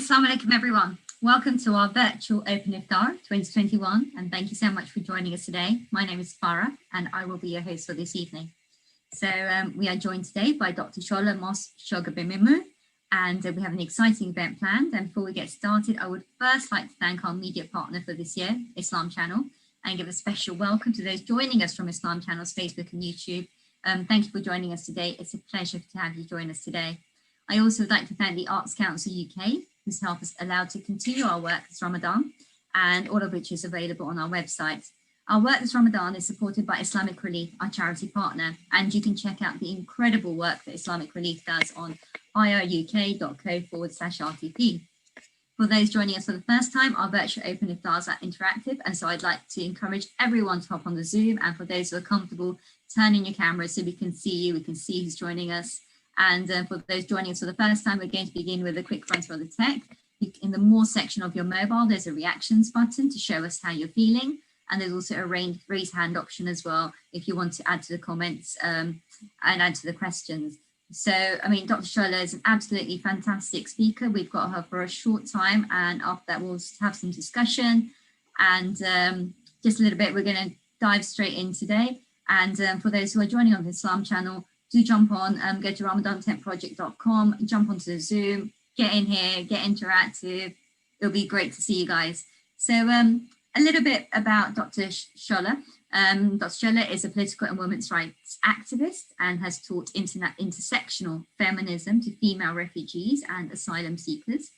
Assalamu alaikum everyone. Welcome to our virtual Open Iftar 2021 and thank you so much for joining us today. My name is Farah and I will be your host for this evening. So we are joined today by Dr Shola Mos-Shogbamimu and we have an exciting event planned. And before we get started, I would first like to thank our media partner for this year, Islam Channel, and give a special welcome to those joining us from Islam Channel's Facebook and YouTube. Thank you for joining us today. It's a pleasure to have you join us today. I also would like to thank the Arts Council UK, who's helped us allow to continue our work this Ramadan, and all of which is available on our website. Our work this Ramadan is supported by Islamic Relief, our charity partner, and you can check out the incredible work that Islamic Relief does on iruk.co/RTP. For those joining us for the first time, our virtual Open Iftars are interactive, and so I'd like to encourage everyone to hop on the Zoom, and for those who are comfortable, turn in your camera so we can see you, we can see who's joining us. And for those joining us for the first time, we're going to begin with a quick run through the tech. In the More section of your mobile, there's a reactions button to show us how you're feeling. And there's also a raise hand option as well, if you want to add to the comments and add to the questions. So, I mean, Dr. Shola is an absolutely fantastic speaker. We've got her for a short time, and after that, we'll have some discussion. And just a little bit, we're going to dive straight in today. And for those who are joining on the Islam channel, do jump on, go to ramadantechproject.com, jump onto the Zoom, get in here, get interactive. It'll be great to see you guys. So a little bit about Dr. Shola. Dr. Shola is a political and women's rights activist and has taught intersectional feminism to female refugees and asylum seekers.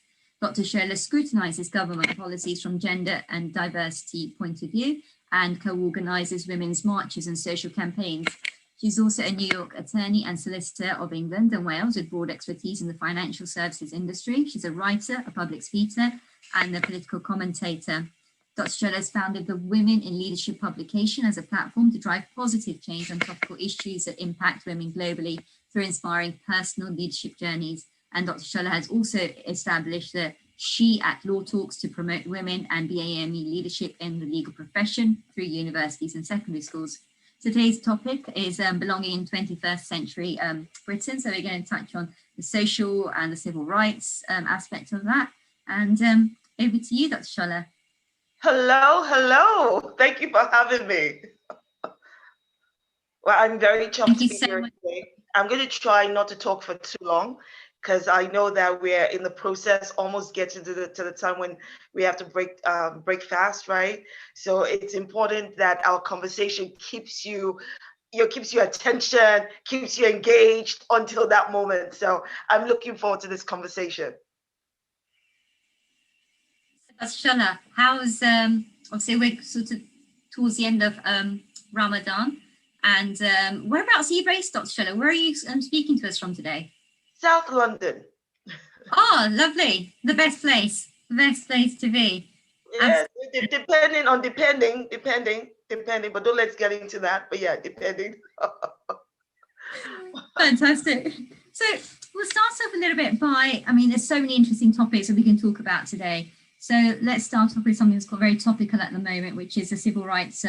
Dr. Shola scrutinizes government policies from gender and diversity point of view and co-organizes women's marches and social campaigns. She's also a New York attorney and solicitor of England and Wales with broad expertise in the financial services industry. She's a writer, a public speaker, and a political commentator. Dr. Shola has founded the Women in Leadership publication as a platform to drive positive change on topical issues that impact women globally through inspiring personal leadership journeys. And Dr. Shola has also established the She at Law Talks to promote women and BAME leadership in the legal profession through universities and secondary schools. Today's topic is belonging in 21st century Britain. So we're going to touch on the social and the civil rights aspect of that. And over to you, Dr. Shola. Hello. Thank you for having me. Well, I'm very chuffed to be here today. I'm going to try not to talk for too long, because I know that we're in the process, almost getting to the time when we have to break fast, right? So it's important that our conversation keeps your attention, keeps you engaged until that moment. So I'm looking forward to this conversation. Shola, how's obviously we're sort of towards the end of Ramadan, and whereabouts are you based, Dr. Shola? Where are you speaking to us from today? South London. Oh, lovely. The best place to be. Yeah, depending, but don't let's get into that. But yeah, depending. Fantastic. So we'll start off a little bit by, I mean, there's so many interesting topics that we can talk about today. So let's start off with something that's very topical at the moment, which is the civil rights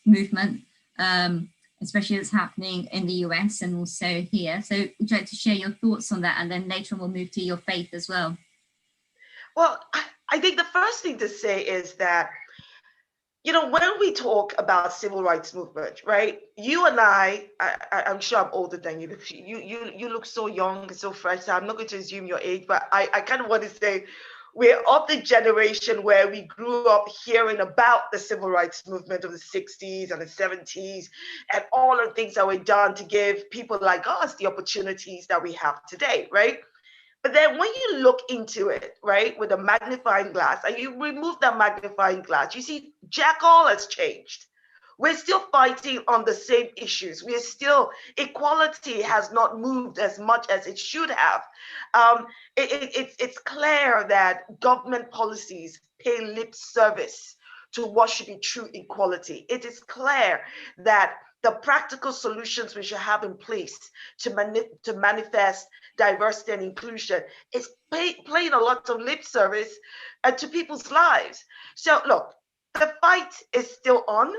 movement, especially that's happening in the US and also here. So would you like to share your thoughts on that? And then later on we'll move to your faith as well. Well, I think the first thing to say is that, you know, when we talk about civil rights movement, right? You and I'm sure I'm older than you. You look so young, so fresh. So I'm not going to assume your age, but I kind of want to say we're of the generation where we grew up hearing about the civil rights movement of the 60s and the 70s and all the things that were done to give people like us the opportunities that we have today, right? But then when you look into it, right, with a magnifying glass, and you remove that magnifying glass, you see jack all has changed. We're still fighting on the same issues. We're still, equality has not moved as much as it should have. It's clear that government policies pay lip service to what should be true equality. It is clear that the practical solutions we should have in place to manifest diversity and inclusion is playing a lot of lip service to people's lives. So look, the fight is still on.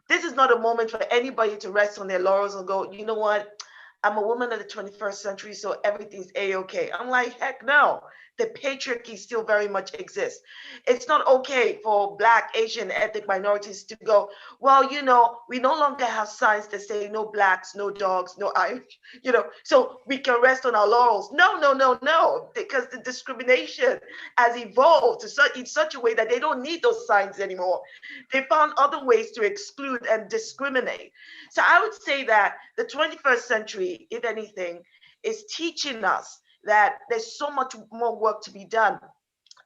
This is not a moment for anybody to rest on their laurels and go, you know what, I'm a woman of the 21st century, so everything's A-okay. I'm like, heck no. the patriarchy still very much exists. It's not okay for Black, Asian, ethnic minorities to go, well, you know, we no longer have signs that say no Blacks, no dogs, no Irish, you know, so we can rest on our laurels. No, no, no, no, because the discrimination has evolved in such a way that they don't need those signs anymore. They found other ways to exclude and discriminate. So I would say that the 21st century, if anything, is teaching us that there's so much more work to be done,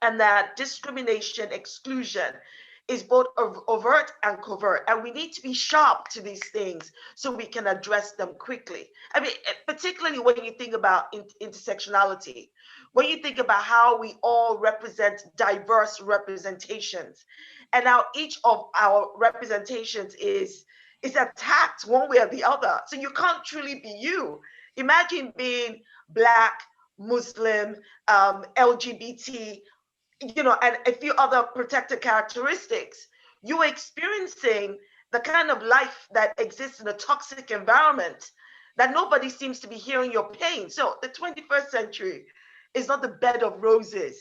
and that discrimination, exclusion is both overt and covert. And we need to be sharp to these things so we can address them quickly. I mean, particularly when you think about intersectionality, when you think about how we all represent diverse representations, and how each of our representations is attacked one way or the other. So you can't truly be you. Imagine being Black, Muslim, LGBT, you know, and a few other protected characteristics. You're experiencing the kind of life that exists in a toxic environment that nobody seems to be hearing your pain. So the 21st century is not the bed of roses.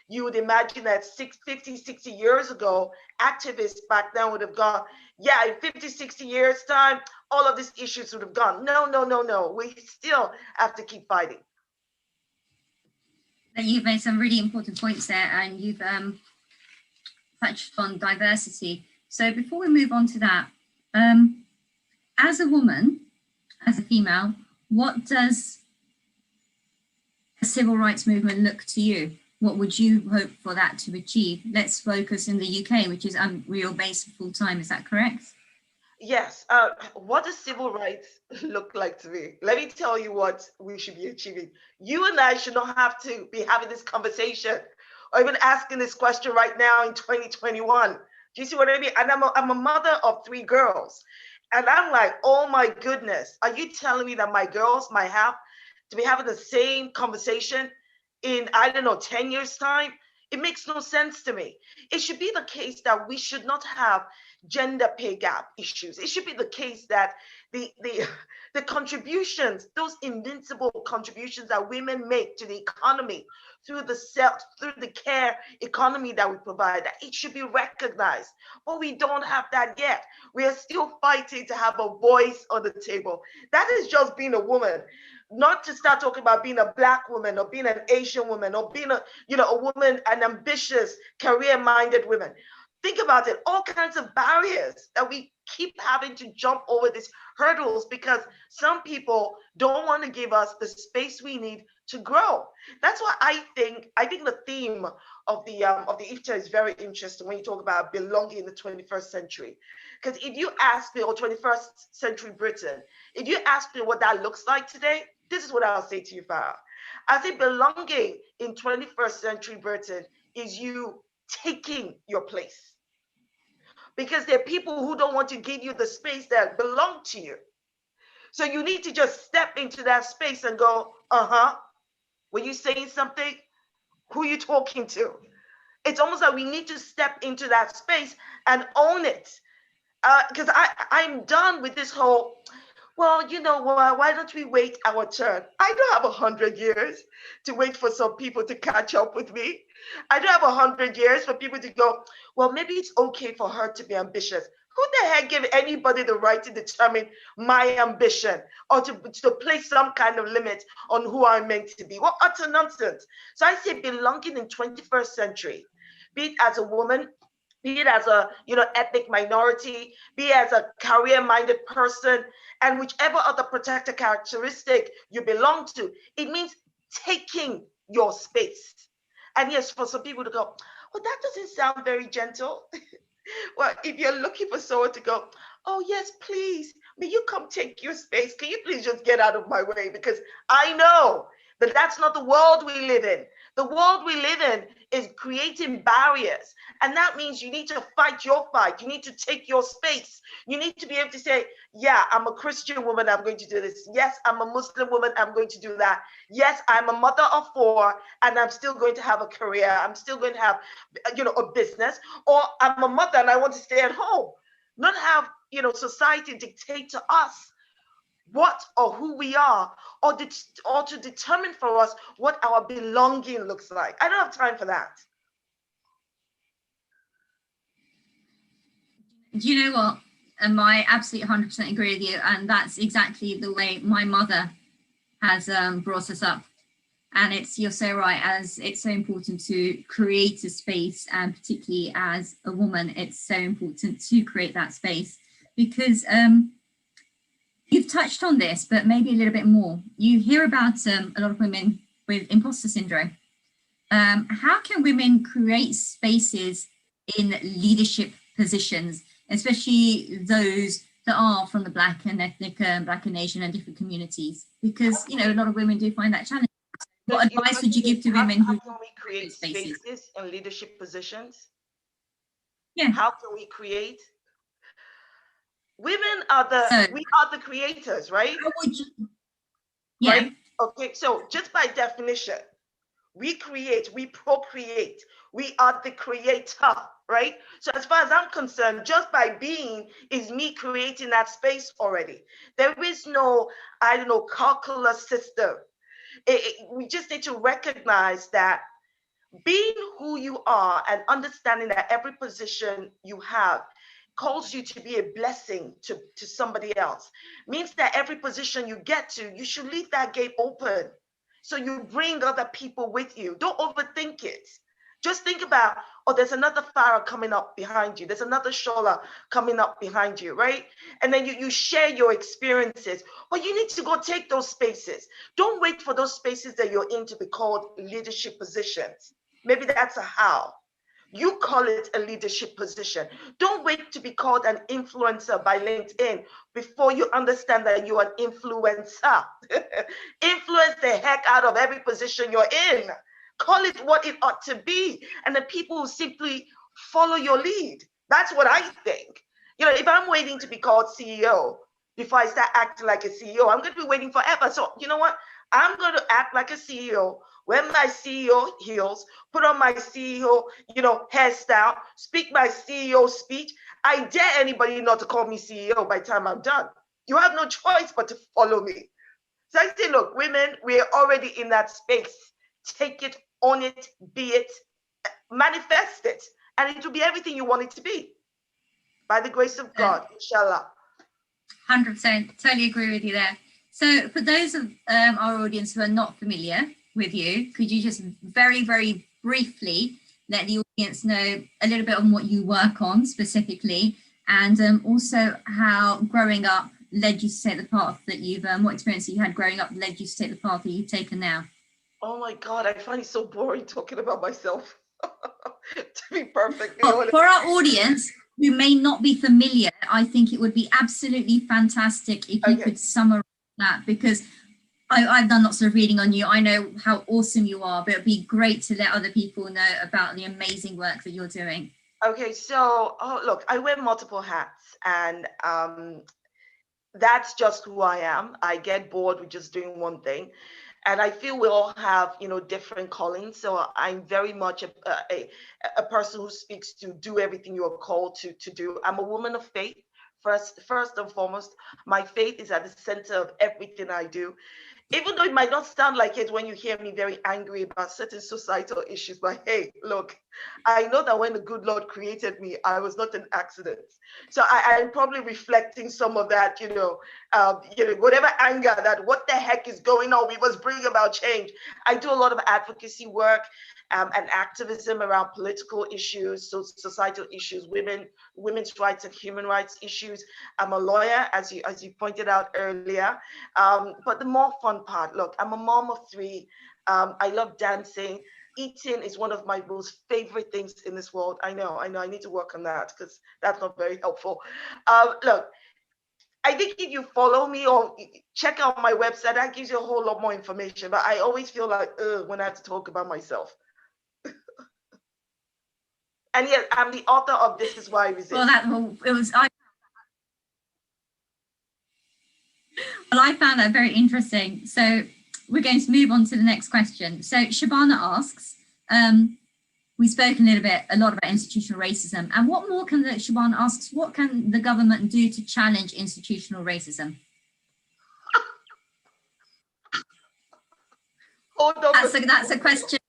You would imagine that 50, 60 years ago, activists back then would have gone, yeah, in 50, 60 years time, all of these issues would have gone. No, no, no, no. We still have to keep fighting. You've made some really important points there, and you've touched on diversity. So before we move on to that, as a woman, as a female, what does a civil rights movement look to you? What would you hope for that to achieve? Let's focus in the UK, which is real base full time. Is that correct? Yes. What does civil rights look like to me? Let me tell you what we should be achieving. You and I should not have to be having this conversation or even asking this question right now in 2021. Do you see what I mean? And I'm a mother of 3 girls. And I'm like, oh my goodness, are you telling me that my girls might have to be having the same conversation in, I don't know, 10 years time? It makes no sense to me. It should be the case that we should not have gender pay gap issues. It should be the case that the contributions, those invincible contributions that women make to the economy through the care economy that we provide, that it should be recognized. But we don't have that yet. We are still fighting to have a voice on the table. That is just being a woman. Not to start talking about being a Black woman or being an Asian woman or being a woman, an ambitious, career-minded woman. Think about it, all kinds of barriers that we keep having to jump over these hurdles because some people don't want to give us the space we need to grow. That's why I think the theme of the Iftar is very interesting when you talk about belonging in the 21st century. Because if you ask me, or 21st century Britain, if you ask me what that looks like today, this is what I'll say to you, Farah. I think belonging in 21st century Britain is you taking your place. Because there are people who don't want to give you the space that belongs to you. So you need to just step into that space and go, were you saying something? Who are you talking to? It's almost like we need to step into that space and own it. Because I'm done with this whole, well, you know what, why don't we wait our turn? I don't have 100 years to wait for some people to catch up with me. I don't have 100 years for people to go, well, maybe it's okay for her to be ambitious. Who the heck gave anybody the right to determine my ambition or to place some kind of limit on who I'm meant to be? What utter nonsense. So I say belonging in 21st century, be it as a woman, be it as a ethnic minority, be it as a career-minded person, and whichever other protected characteristic you belong to, it means taking your space. And yes, for some people to go, well, that doesn't sound very gentle. Well, if you're looking for someone to go, oh yes, please, may you come take your space? Can you please just get out of my way? Because I know that that's not the world we live in. The world we live in is creating barriers. And that means you need to fight your fight. You need to take your space. You need to be able to say, yeah, I'm a Christian woman, I'm going to do this. Yes, I'm a Muslim woman, I'm going to do that. Yes, I'm a mother of 4 and I'm still going to have a career. I'm still going to have, a business. Or I'm a mother and I want to stay at home. Not have, society dictate to us what or who we are, or to determine for us what our belonging looks like. I don't have time for that. Do you know what? I absolutely 100% agree with you. And that's exactly the way my mother has brought us up. And you're so right, as it's so important to create a space, and particularly as a woman, it's so important to create that space, because you've touched on this, but maybe a little bit more. You hear about a lot of women with imposter syndrome. How can women create spaces in leadership positions, especially those that are from the Black and ethnic, Black and Asian and different communities? Because, you know, a lot of women do find that challenging. What advice would you give to women who can we create spaces in leadership positions? Yeah. How can we create? Women are we are the creators, right? How would you? Yeah. Right? Okay, so just by definition, we create, we procreate, we are the creator, right? So as far as I'm concerned, just by being is me creating that space already. There is no, I don't know, calculus system. We just need to recognize that being who you are and understanding that every position you have calls you to be a blessing to somebody else, means that every position you get to, you should leave that gate open so you bring other people with you. Don't overthink it. Just think about, oh, there's another Farah coming up behind you. There's another Shola coming up behind you, right? And then you share your experiences. But you need to go take those spaces. Don't wait for those spaces that you're in to be called leadership positions. Maybe that's a how. You call it a leadership position. Don't wait to be called an influencer by LinkedIn before you understand that you're an influencer. Influence the heck out of every position you're in. Call it what it ought to be. And the people will simply follow your lead. That's what I think. You know, if I'm waiting to be called CEO before I start acting like a CEO, I'm going to be waiting forever. So you know what? I'm going to act like a CEO, wear my CEO heels, put on my CEO, hairstyle, speak my CEO speech. I dare anybody not to call me CEO by the time I'm done. You have no choice but to follow me. So I say, look, women, we're already in that space. Take it, own it, be it, manifest it, and it will be everything you want it to be. By the grace of God, inshallah. 100%, totally agree with you there. So for those of our audience who are not familiar with you, could you just very, very briefly let the audience know a little bit on what you work on specifically, and also how growing up led you to take the path that you've, what experience you had growing up led you to take the path that you've taken now? Oh my God, I find it so boring talking about myself, to be perfectly honest. For our audience who may not be familiar, I think it would be absolutely fantastic if you could summarize that, because I've done lots of reading on you. I know how awesome you are, but it'd be great to let other people know about the amazing work that you're doing. Okay, so, look, I wear multiple hats, and that's just who I am. I get bored with just doing one thing. And I feel we all have, different callings. So I'm very much a person who speaks to do everything you are called to do. I'm a woman of faith. First and foremost, my faith is at the center of everything I do. Even though it might not sound like it when you hear me very angry about certain societal issues, but hey, look, I know that when the good Lord created me, I was not an accident. So I'm probably reflecting some of that, whatever anger that what the heck is going on, we must bring about change. I do a lot of advocacy work and activism around political issues, so societal issues, women's rights and human rights issues. I'm a lawyer, as you pointed out earlier. But the more fun part, look, I'm a mom of 3. I love dancing. Eating is one of my most favorite things in this world. I know, I need to work on that because that's not very helpful. Look, I think if you follow me or check out my website, that gives you a whole lot more information. But I always feel like, when I have to talk about myself. And yet, I'm the author of This Is Why I Resist. I found that very interesting. So we're going to move on to the next question. So Shabana asks, we've spoken a lot about institutional racism, and what more Shabana asks, what can the government do to challenge institutional racism? Hold on. That's a question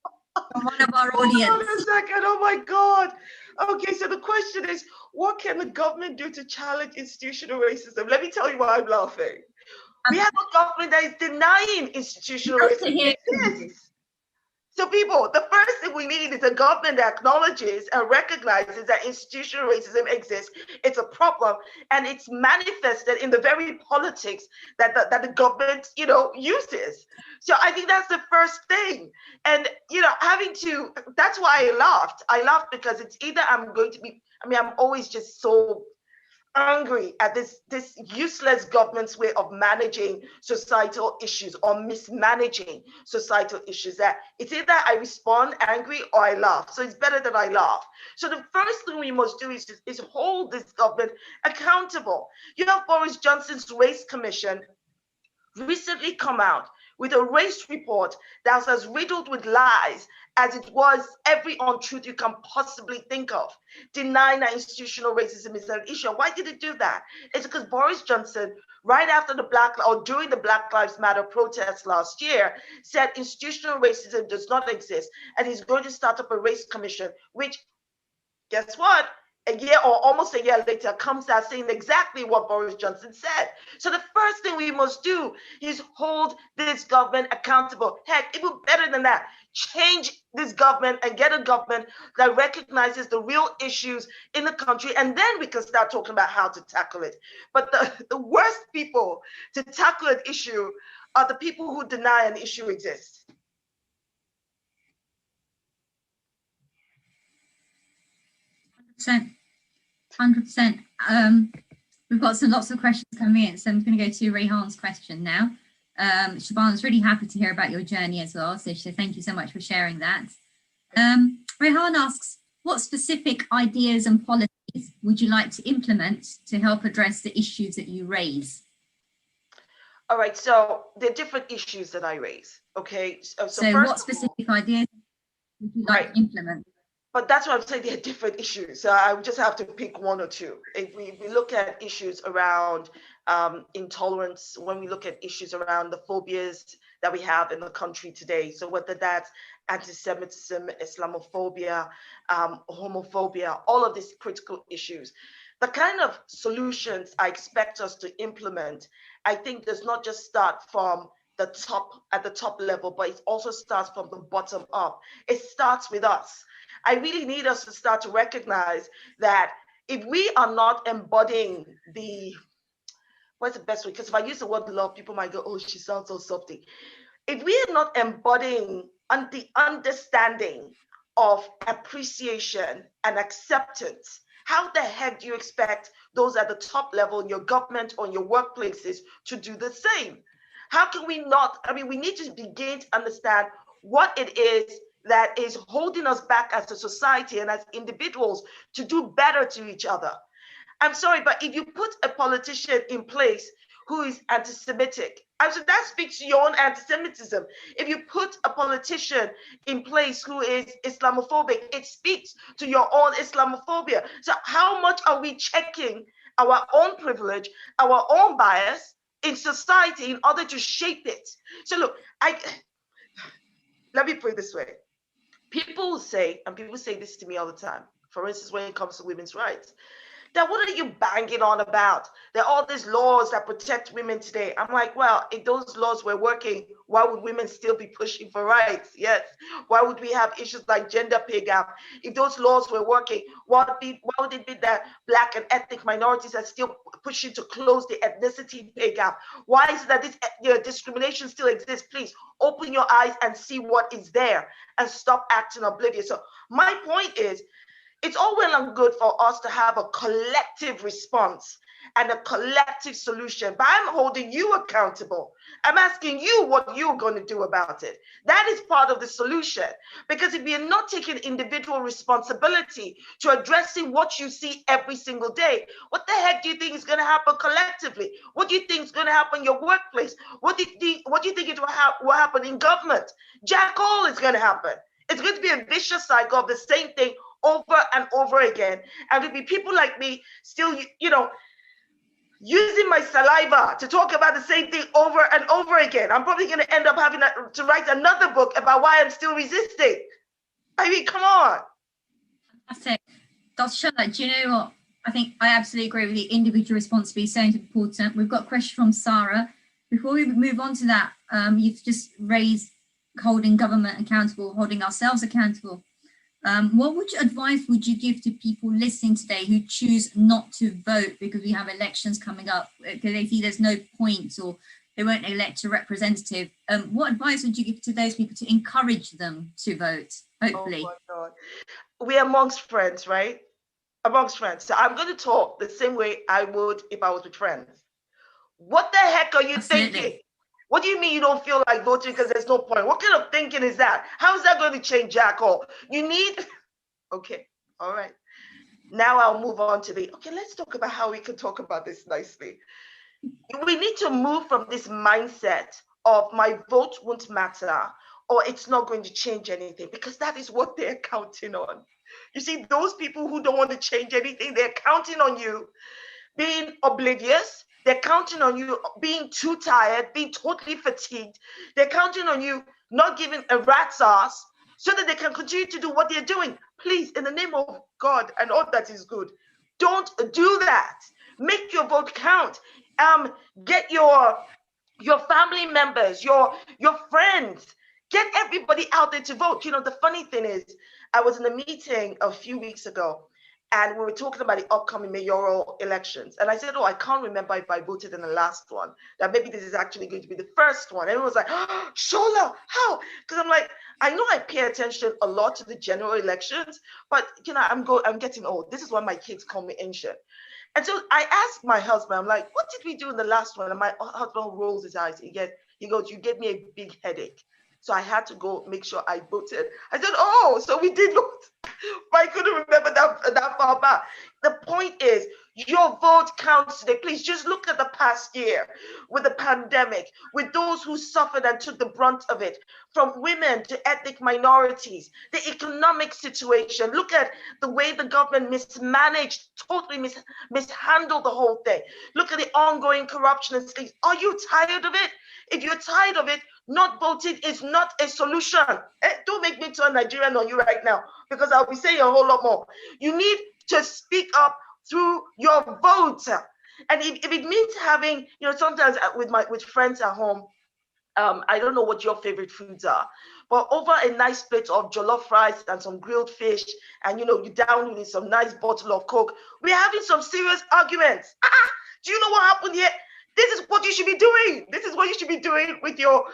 from one of our Hold audience. on a second. Oh my God. Okay, so the question is, what can the government do to challenge institutional racism? Let me tell you why I'm laughing. We have a government that is denying institutional racism exists. So people, the first thing we need is a government that acknowledges and recognizes that institutional racism exists. It's a problem, and it's manifested in the very politics that the government, uses. So I think that's the first thing. And, that's why I laughed. I laughed because it's either I'm always just so angry at this useless government's way of managing societal issues or mismanaging societal issues, that it's either I respond angry or I laugh. So it's better that I laugh. So the first thing we must do is hold this government accountable. You have Boris Johnson's race commission recently come out with a race report that's as riddled with lies as it was every untruth you can possibly think of, denying that institutional racism is an issue. Why did it do that? It's because Boris Johnson, right after during the Black Lives Matter protests last year, said institutional racism does not exist, and he's going to start up a race commission, which, guess what? A year or almost a year later comes out saying exactly what Boris Johnson said. So the first thing we must do is hold this government accountable. Heck, even better than that, change this government and get a government that recognizes the real issues in the country, and then we can start talking about how to tackle it. But the worst people to tackle an issue are the people who deny an issue exists. 100%. We've got lots of questions coming in, so I'm going to go to Rehan's question now. Shabana's really happy to hear about your journey as well, so thank you so much for sharing that. Rehan asks, what specific ideas and policies would you like to implement to help address the issues that you raise? All right, so there are different issues that I raise, okay? So first, what specific ideas would you like to implement? But that's what I'm saying, there are different issues. So I just have to pick one or two. If we look at issues around intolerance, when we look at issues around the phobias that we have in the country today, so whether that's anti-Semitism, Islamophobia, homophobia, all of these critical issues, the kind of solutions I expect us to implement, I think does not just start from at the top level, but it also starts from the bottom up. It starts with us. I really need us to start to recognize that if we are not embodying what's the best way? Because if I use the word love, people might go, oh, she sounds so softy. If we are not embodying the understanding of appreciation and acceptance, how the heck do you expect those at the top level in your government or in your workplaces to do the same? How can we not? We need to begin to understand what it is that is holding us back as a society and as individuals to do better to each other. I'm sorry, but if you put a politician in place who is anti-Semitic, so that speaks to your own anti-Semitism. If you put a politician in place who is Islamophobic, it speaks to your own Islamophobia. So how much are we checking our own privilege, our own bias in society in order to shape it? So look, let me put it this way. People say, and people say this to me all the time, for instance, when it comes to women's rights, that what are you banging on about? There are all these laws that protect women today. I'm like, well, if those laws were working, why would women still be pushing for rights? Yes. Why would we have issues like gender pay gap? If those laws were working, why would it be that Black and ethnic minorities are still pushing to close the ethnicity pay gap? Why is it that this discrimination still exists? Please open your eyes and see what is there and stop acting oblivious. So my point is, it's all well and good for us to have a collective response and a collective solution, but I'm holding you accountable. I'm asking you what you're going to do about it. That is part of the solution, because if you're not taking individual responsibility to addressing what you see every single day, what the heck do you think is going to happen collectively? What do you think is going to happen in your workplace? What do you think will happen in government? Jack all is going to happen. It's going to be a vicious cycle of the same thing over and over again. And it'll be people like me still, using my saliva to talk about the same thing over and over again. I'm probably going to end up having to write another book about why I'm still resisting. I mean, come on. Fantastic. Dr. Shola, do you know what? I think I absolutely agree with you. Individual responsibility is so important. We've got a question from Sarah. Before we move on to that, you've just raised holding government accountable, holding ourselves accountable. What advice would you give to people listening today who choose not to vote because we have elections coming up, because they see there's no point or they won't elect a representative? What advice would you give to those people to encourage them to vote, hopefully? Oh my God. We're amongst friends, right? Amongst friends. So I'm going to talk the same way I would if I was with friends. What the heck are you thinking? What do you mean you don't feel like voting because there's no point? What kind of thinking is that? How is that going to change Jack? Or you need, okay, all right. Now I'll move on to okay, let's talk about how we can talk about this nicely. We need to move from this mindset of my vote won't matter or it's not going to change anything, because that is what they're counting on. You see, those people who don't want to change anything, they're counting on you being oblivious. They're counting on you being too tired, being totally fatigued. They're counting on you not giving a rat's ass so that they can continue to do what they're doing. Please, in the name of God and all that is good, don't do that. Make your vote count. Get your family members, your friends, get everybody out there to vote. You know, the funny thing is, I was in a meeting a few weeks ago, and we were talking about the upcoming mayoral elections. And I said, oh, I can't remember if I voted in the last one, that maybe this is actually going to be the first one. And everyone was like, oh, Shola, how? Because I'm like, I know I pay attention a lot to the general elections, but you know, I'm getting old. This is why my kids call me ancient. And so I asked my husband, I'm like, what did we do in the last one? And my husband rolls his eyes. He goes, you gave me a big headache. So I had to go make sure I voted. I said, oh, so we did vote. But I couldn't remember that far back. The point is, your vote counts today. Please just look at the past year with the pandemic, with those who suffered and took the brunt of it, from women to ethnic minorities, the economic situation. Look at the way the government mismanaged, totally mishandled the whole thing. Look at the ongoing corruption and things. Are you tired of it? If you're tired of it, not voting is not a solution. Don't make me turn Nigerian on you right now, because I'll be saying a whole lot more. You need to speak up through your vote. And if it means having, you know, sometimes with friends at home, I don't know what your favorite foods are, but over a nice plate of jollof rice and some grilled fish, and you know, you down with some nice bottle of Coke, we're having some serious arguments. Do you know what happened here? This is what you should be doing. This is what you should be doing with your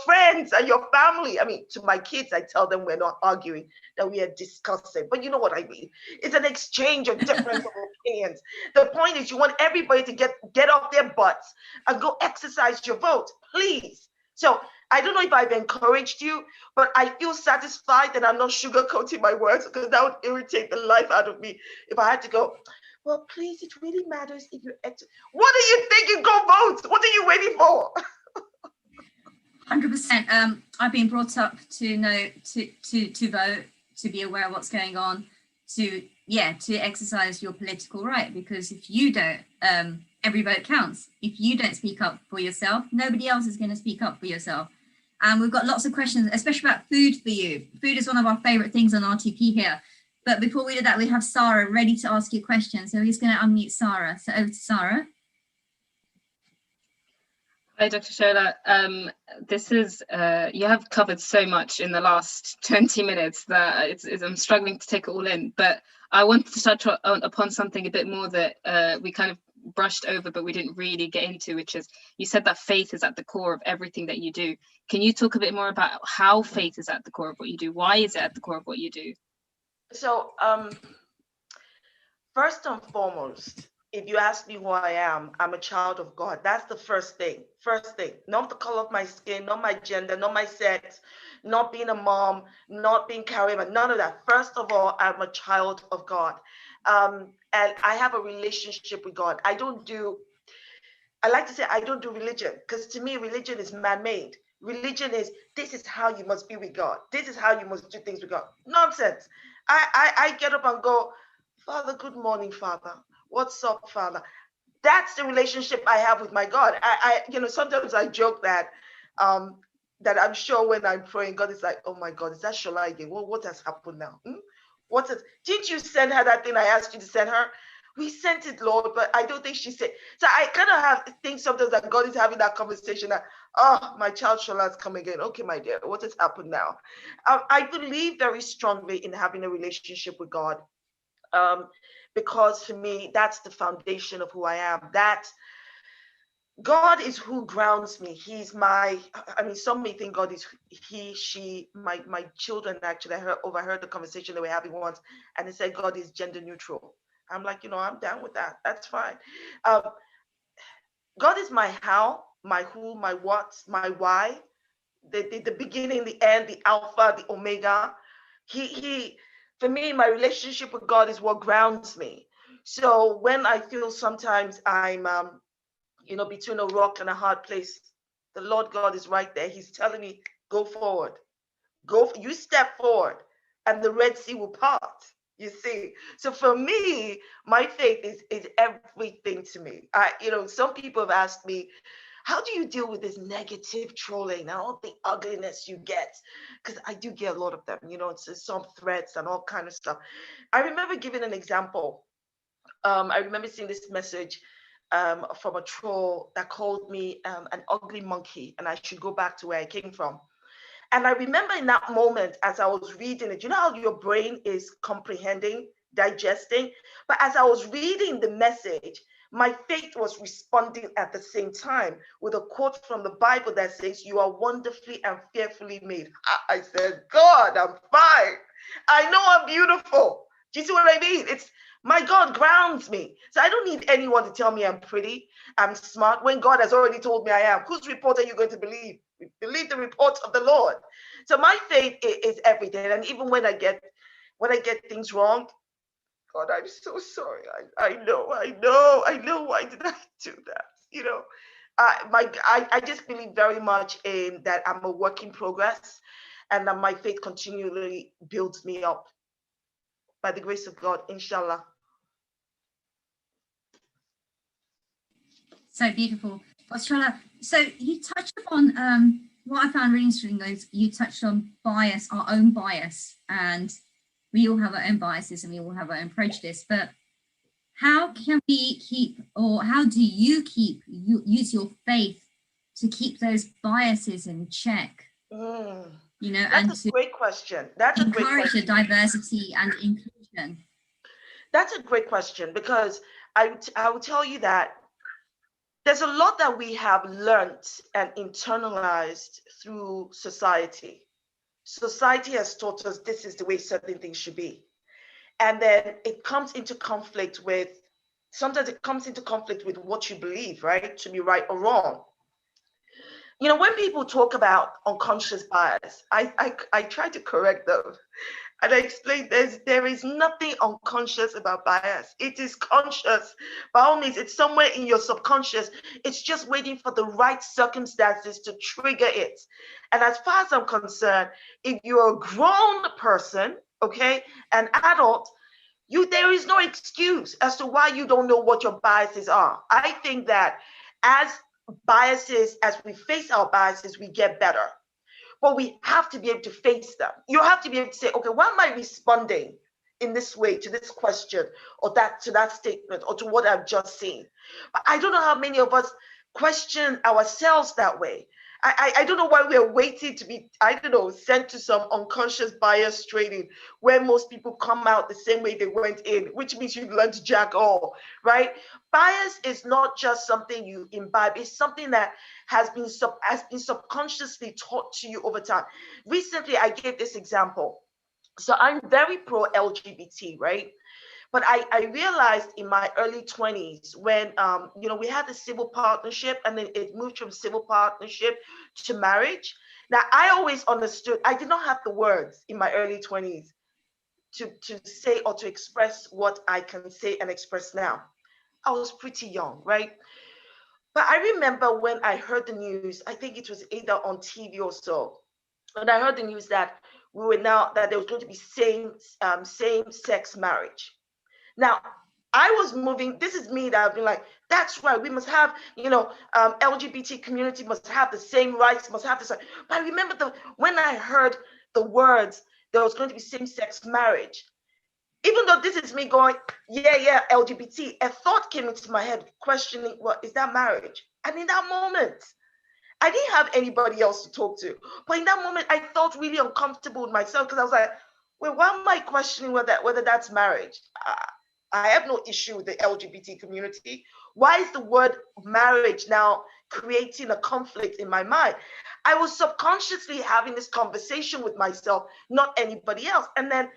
friends and your family. I mean, to my kids, I tell them we're not arguing, that we are discussing. But you know what I mean? It's an exchange of difference of opinions. The point is, you want everybody to get off their butts and go exercise your vote, please. So I don't know if I've encouraged you, but I feel satisfied that I'm not sugarcoating my words, because that would irritate the life out of me if I had to go, well, please, it really matters if you're what are you thinking? Go vote. What are you waiting for? 100%. I've been brought up to know to vote, to be aware of what's going on, to exercise your political right, because if you don't, every vote counts. If you don't speak up for yourself, nobody else is going to speak up for yourself. And we've got lots of questions, especially about food for you. Food is one of our favorite things on RTP here. But before we do that, we have Sarah ready to ask you a question. So we're just going to unmute Sarah. So over to Sarah. Hi, Dr. Shola. This is, you have covered so much in the last 20 minutes that I'm struggling to take it all in. But I wanted to touch upon something a bit more that we kind of brushed over, but we didn't really get into, which is, you said that faith is at the core of everything that you do. Can you talk a bit more about how faith is at the core of what you do? Why is it at the core of what you do? So, first and foremost, if you ask me who I am, I'm a child of God. That's the first thing. First thing, not the color of my skin, not my gender, not my sex, not being a mom, not being charismatic, none of that. First of all, I'm a child of God. And I have a relationship with God. I like to say I don't do religion, because to me, religion is man-made. Religion is, this is how you must be with God. This is how you must do things with God. Nonsense. I get up and go, Father, good morning, Father. What's up, Father? That's the relationship I have with my God. Sometimes I joke that that I'm sure when I'm praying, God is like, oh my God, is that Shola again? What has happened now? Didn't you send her that thing I asked you to send her? We sent it, Lord, but I don't think she said. So I kind of think sometimes that God is having that conversation that, oh, my child Shola has come again. Okay, my dear, what has happened now? I believe very strongly in having a relationship with God, because for me, that's the foundation of who I am. That God is who grounds me. He's some may think God is he, she, my children. Actually, I overheard the conversation they were having once, and they said God is gender neutral. I'm like, I'm down with that. That's fine. God is my how, my who, my what, my why, the beginning, the end, the alpha, the omega. He for me, my relationship with God is what grounds me. So when I feel sometimes I'm between a rock and a hard place, the Lord God is right there. He's telling me, go forward. You step forward and the Red Sea will part. You see? So for me, my faith is everything to me. Some people have asked me, how do you deal with this negative trolling and all the ugliness you get? Because I do get a lot of them, it's some threats and all kind of stuff. I remember giving an example. I remember seeing this message from a troll that called me an ugly monkey, and I should go back to where I came from. And I remember in that moment, as I was reading it, you know how your brain is comprehending, digesting? But as I was reading the message, my faith was responding at the same time with a quote from the Bible that says, you are wonderfully and fearfully made. I said, God, I'm fine. I know I'm beautiful. Do you see what I mean? It's my God grounds me. So I don't need anyone to tell me I'm pretty, I'm smart, when God has already told me I am. Whose report are you going to believe? Believe the report of the Lord. So my faith is everything. And even when I get things wrong, God, I'm so sorry. I know. Why did I do that? I just believe very much in that I'm a work in progress, and that my faith continually builds me up. By the grace of God, inshallah. So beautiful. Shola, so you touched upon what I found really interesting is you touched on bias, our own bias, and we all have our own biases and we all have our own prejudice, but how can we keep, or how do you use your faith to keep those biases in check? That's a great question. That's a great question. Encourage the diversity and inclusion. That's a great question, because I will tell you that there's a lot that we have learned and internalized through society. Society has taught us this is the way certain things should be. And then it comes into conflict with, sometimes it comes into conflict with what you believe, right? To be right or wrong. When people talk about unconscious bias, I try to correct them. And I explained there is nothing unconscious about bias. It is conscious. By all means, it's somewhere in your subconscious. It's just waiting for the right circumstances to trigger it. And as far as I'm concerned, if you're a grown person, okay, an adult, there is no excuse as to why you don't know what your biases are. I think that as we face our biases, we get better. But we have to be able to face them. You have to be able to say, okay, why am I responding in this way to this question, or to that statement, or to what I've just seen? But I don't know how many of us question ourselves that way. I don't know why we're waiting to be, sent to some unconscious bias training where most people come out the same way they went in, which means you've learned to jack all, right? Bias is not just something you imbibe, it's something that has been subconsciously taught to you over time. Recently, I gave this example. So I'm very pro LGBT, right? But I realized in my early 20s when, we had the civil partnership, and then it moved from civil partnership to marriage. Now, I always understood, I did not have the words in my early 20s to say or to express what I can say and express now. I was pretty young, right? But I remember when I heard the news, I think it was either on TV or so, and I heard the news that that there was going to be same-sex marriage. Now, I was moving, this is me that I've been like, that's right, we must have, LGBT community must have the same rights, must have the same. But I remember when I heard the words, there was going to be same-sex marriage, even though this is me going, yeah, LGBT, a thought came into my head questioning, well, is that marriage? And in that moment, I didn't have anybody else to talk to. But in that moment, I felt really uncomfortable with myself because I was like, well, why am I questioning whether that's marriage? I have no issue with the LGBT community. Why is the word marriage now creating a conflict in my mind? I was subconsciously having this conversation with myself, not anybody else. And then,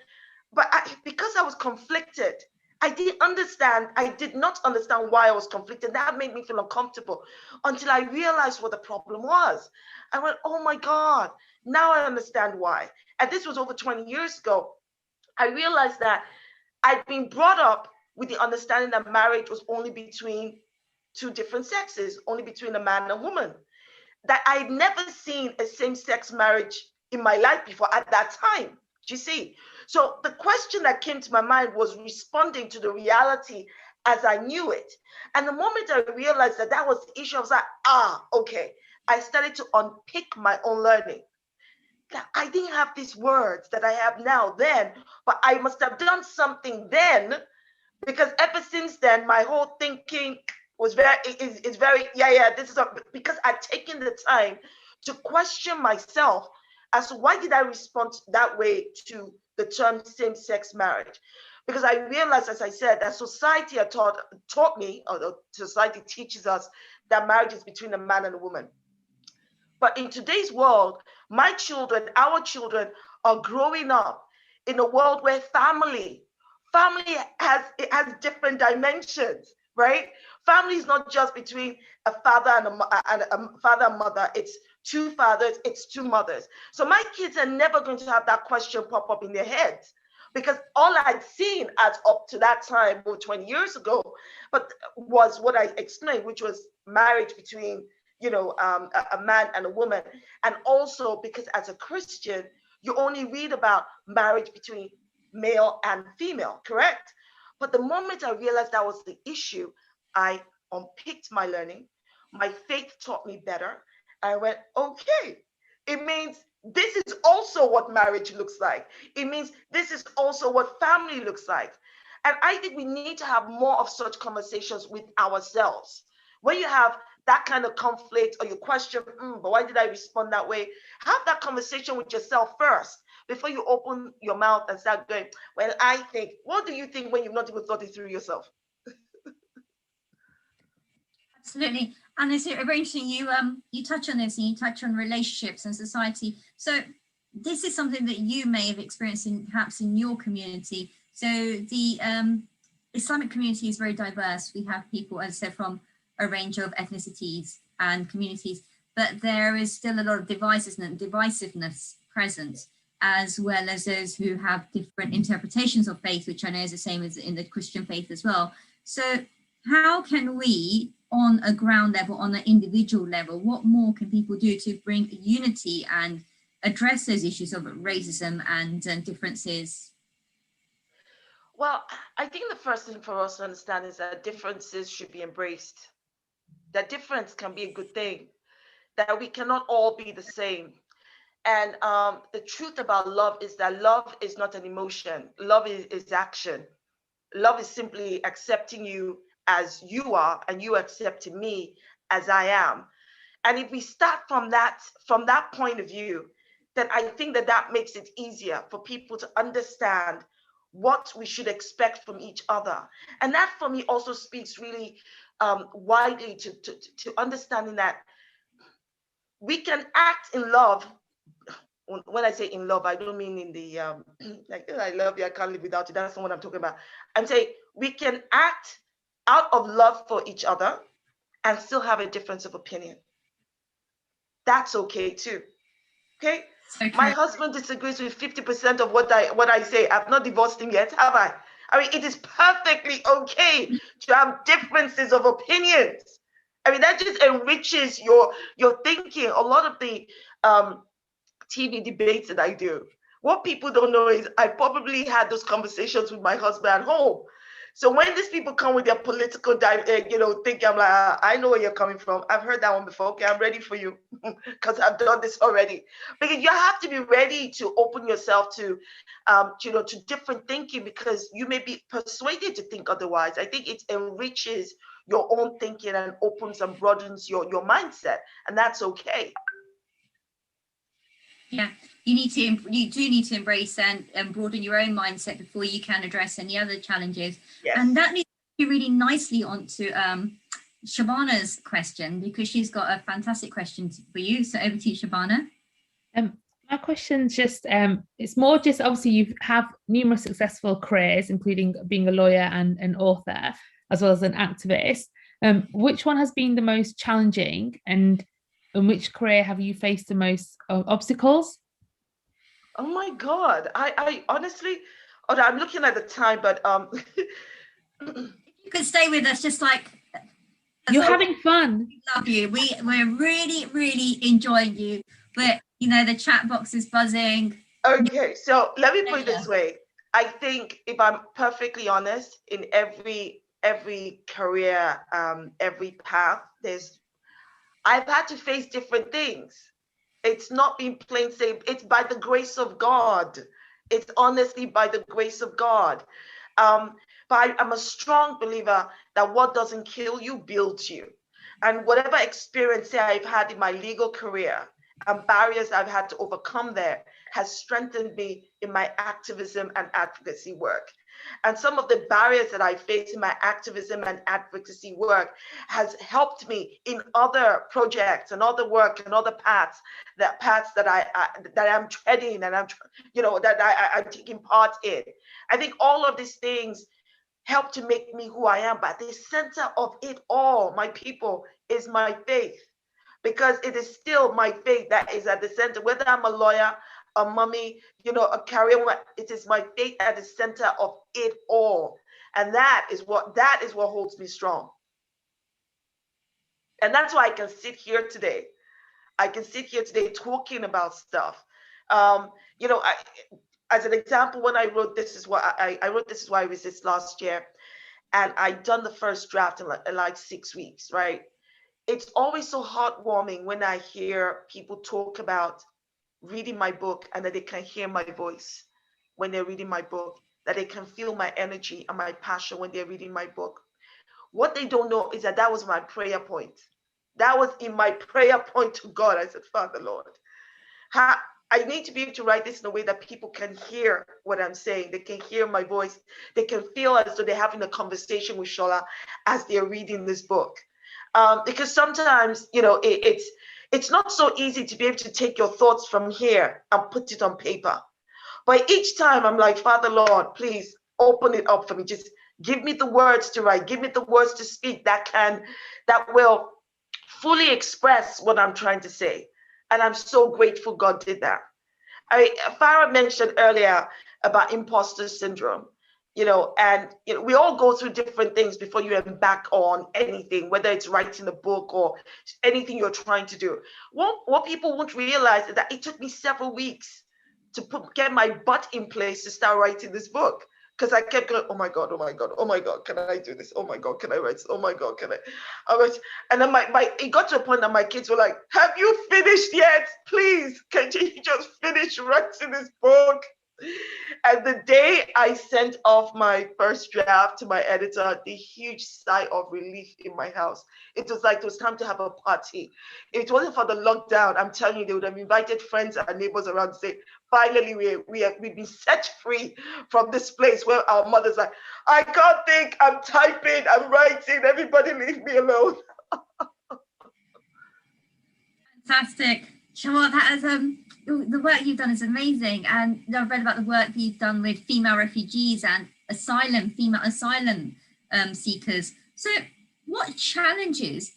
because I was conflicted, I did not understand why I was conflicted. That made me feel uncomfortable until I realized what the problem was. I went, oh my God, now I understand why. And this was over 20 years ago. I realized that I'd been brought up with the understanding that marriage was only between two different sexes, only between a man and a woman. That I'd never seen a same-sex marriage in my life before at that time. Do you see? So the question that came to my mind was responding to the reality as I knew it. And the moment I realized that was the issue, I was like, okay. I started to unpick my own learning. I didn't have these words that I have now then, but I must have done something then, because ever since then, my whole thinking was is very, this is because I'd taken the time to question myself as to why did I respond that way to the term same-sex marriage? Because I realized, as I said, that society had taught me, or society teaches us that marriage is between a man and a woman. But in today's world, my children, our children are growing up in a world where family has different dimensions, right? Family is not just between a father and a father and mother. It's two fathers, it's two mothers. So my kids are never going to have that question pop up in their heads, because all I'd seen as up to that time, or 20 years ago, but was what I explained, which was marriage between a man and a woman. And also because as a Christian, you only read about marriage between male and female, correct? But the moment I realized that was the issue, I unpicked my learning. My faith taught me better. I went, okay, it means this is also what marriage looks like. It means this is also what family looks like. And I think we need to have more of such conversations with ourselves. When you have that kind of conflict, or you question, but why did I respond that way? Have that conversation with yourself first before you open your mouth and start going, well, I think. What do you think when you've not even thought it through yourself? Absolutely. And it's very interesting. You touch on this, and you touch on relationships and society. So this is something that you may have experienced perhaps in your community. So the Islamic community is very diverse. We have people, as I said, from a range of ethnicities and communities, but there is still a lot of divisiveness present, as well as those who have different interpretations of faith, which I know is the same as in the Christian faith as well. So how can we, on a ground level, on an individual level, what more can people do to bring unity and address those issues of racism and differences? Well, I think the first thing for us to understand is that differences should be embraced. That difference can be a good thing, that we cannot all be the same. And the truth about love is that love is not an emotion. Love is action. Love is simply accepting you as you are, and you accepting me as I am. And if we start from that point of view, then I think that makes it easier for people to understand what we should expect from each other. And that for me also speaks really widely to understanding that we can act in love. When I say in love, I don't mean in the like, I love you, I can't live without you. That's not what I'm talking about. I'm saying we can act out of love for each other and still have a difference of opinion. That's okay too. Okay? My husband disagrees with 50% of what I say. I've not divorced him yet, have I? I mean, it is perfectly okay to have differences of opinions. I mean, that just enriches your thinking. A lot of the TV debates that I do, what people don't know is I probably had those conversations with my husband at home. So when these people come with their political, thinking, I'm like, I know where you're coming from. I've heard that one before. Okay, I'm ready for you because I've done this already. Because you have to be ready to open yourself to, to different thinking, because you may be persuaded to think otherwise. I think it enriches your own thinking and opens and broadens your mindset, and that's okay. Yeah, you do need to embrace and broaden your own mindset before you can address any other challenges. Yes. And that leads me really nicely onto Shabana's question, because she's got a fantastic question for you. So over to you, Shabana. My question's just, it's more just, obviously you have numerous successful careers, including being a lawyer and an author, as well as an activist. Which one has been the most challenging, and in which career have you faced the most obstacles? Oh my God, I honestly, I'm looking at the time, but you could stay with us, just like you're having fun. We love you. We're really, really enjoying you. But the chat box is buzzing. Okay, so let me put it this way. I think, if I'm perfectly honest, in every career, every path, I've had to face different things. It's not been plain safe. It's by the grace of God. It's honestly by the grace of God. But I'm a strong believer that what doesn't kill you builds you. And whatever experience I've had in my legal career and barriers I've had to overcome there has strengthened me in my activism and advocacy work. And some of the barriers that I face in my activism and advocacy work has helped me in other projects and other work and other paths that I'm treading and I'm taking part in. I think all of these things help to make me who I am. But the center of it all, my people, is my faith, because it is still my faith that is at the center. Whether I'm a lawyer, a mommy, a career, it is my faith at the center of it all. And that is what holds me strong. And that's why I can sit here today. Talking about stuff. As an example, when I wrote This Is Why I Resist last year, and I'd done the first draft in like 6 weeks, right? It's always so heartwarming when I hear people talk about reading my book and that they can hear my voice when they're reading my book, that they can feel my energy and my passion when they're reading my book. What they don't know is that was my prayer point. That was in my prayer point to God. I said, Father, Lord, I need to be able to write this in a way that people can hear what I'm saying. They can hear my voice. They can feel as though they're having a conversation with Shola as they're reading this book. Because sometimes, it's not so easy to be able to take your thoughts from here and put it on paper. But each time I'm like, Father, Lord, please open it up for me. Just give me the words to write. Give me the words to speak that will fully express what I'm trying to say. And I'm so grateful God did that. Farah mentioned earlier about imposter syndrome. We all go through different things before you embark on anything, whether it's writing a book or anything you're trying to do. What people won't realize is that it took me several weeks to get my butt in place to start writing this book, because I kept going, oh my God, can I do this? Oh my God, can I write this? Oh my God, can I? And then it got to a point that my kids were like, have you finished yet? Please, can you just finish writing this book? And the day I sent off my first draft to my editor, the huge sigh of relief in my house. It was like it was time to have a party. If it wasn't for the lockdown, I'm telling you, they would have invited friends and neighbors around to say, finally, we've been set free from this place where our mother's like, I can't think, I'm typing, I'm writing, everybody leave me alone. Fantastic. Shola, that is the work you've done is amazing, and I've read about the work that you've done with female refugees and female asylum seekers. So, what challenges